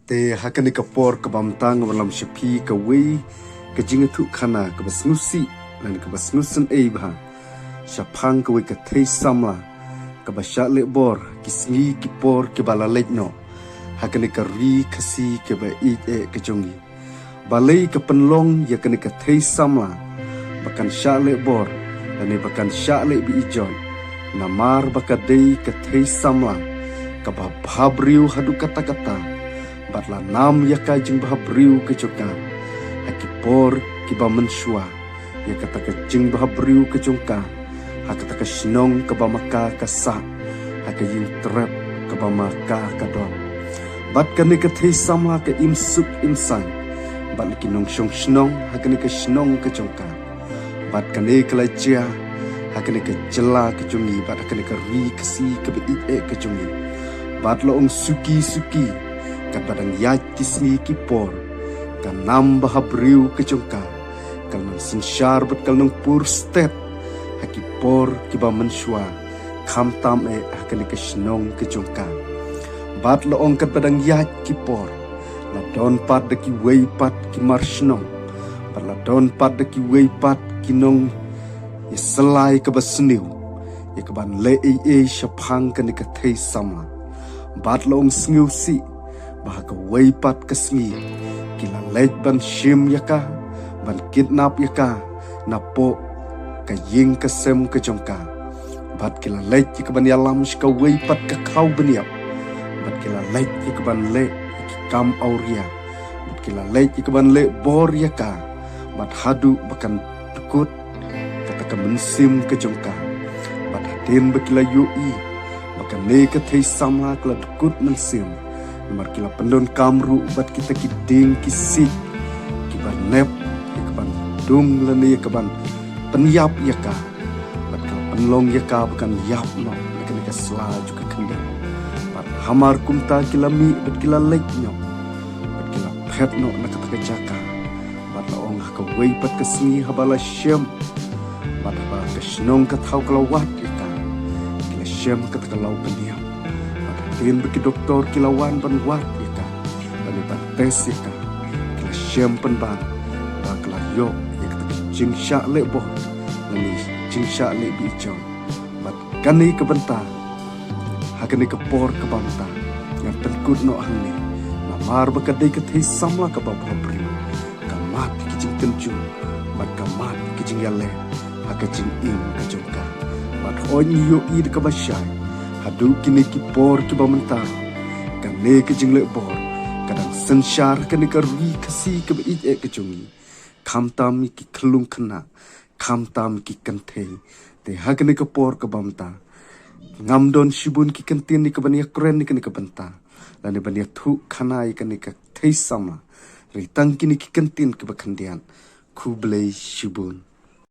te hakani kapor ke bamtang walam syapi ke wei ke jingatu khana ke basnusi dan ke basnusan bha syapang ke wei ke thei samla ke basyale bor kisngi ki por ke balalekno hakani ke ri khasi ke ba ke jongi balai ke penlong ya kani ke thei samla bakan syale bor dan bakan syale bi ijon namar bakadei ke thei samla ke bhabriu hadu kata-kata batla nam yaka jing bahabriu ke joka hakipor kiba mensua ya kata ke jing bahabriu ke jongka hakata ke snong ke bamaka kasa hakaying trap ke bamaka kadon bat kani ke thei samla ke imsuk imsang bat kinong shong snong hakani ke snong ke jongka bat kani ke lajia hakani ke jela ke jongi bat hakani ke ri kasi ke be ke jongi bat loong suki kadang yat kisni kipor kan nam bahabriu kejongka kalnang sinsyar bet kalnang pur step hakipor kiba mensua kham tam hakani kesnong kejongka bat loong kadang yat kipor la don pat de ki wei pat ki marsnong bat la don pat de ki wei pat kinong ye selai ke basniu ye keban le syapang kani ke thei sama bat loong sngiu si bahaga weipat kesngi kila lej ban shim yaka ban kidnap yaka napo kaying kesem kejongka bat kila lej yaka ban yalam shika weipat ka kau beniap bat kila lej yaka ban le kam auria bat kila lej yaka ban le bor yaka bat hadu bakan tukut kata ka mensim kejongka bat hadin bakila yui bakan ne ka thei sama kala tukut mensim Nomor kila pendon kamru bat kita kiding kisik kiban nep kiban dung leni kiban penyap yaka bat kala penlong yaka bukan yap no nekan ka sla juga kendang bat hamar kumta kila mi bat kila lek nyo bat kila pet no nakata ka jaka bat laong ka wei bat kesni habala syem bat ba kesnong ka thau kala wat yaka kila syem ka lau peniap tin bagi doktor kilawan ban wat yaka ban ban tes yaka kila syem ban ba kala yo yak jing sha le bo ni jing sha le bi chon bat kani ke benta hakani ke por ke banta yang penkut no hangni namar bakadai ke thei samla ke bab habri kamat ki jing tenju bat kamat ki jing yale hakajing ing ke jongka bat oni yo id ke basyai hadu kini kipor kiba mentar kan ne ke jingle bor kadang sensyar kini ka ri kasi ke be ke jongi kham tam ki khlung khna kham tam ki kanthe te hakne ke por ke bamta ngam don shibun ki kantin ni ke bania kren ni ke banta lani bania thu khana i kini ka thei sama ri tang kini ki kantin ke bakhandian khublei shibun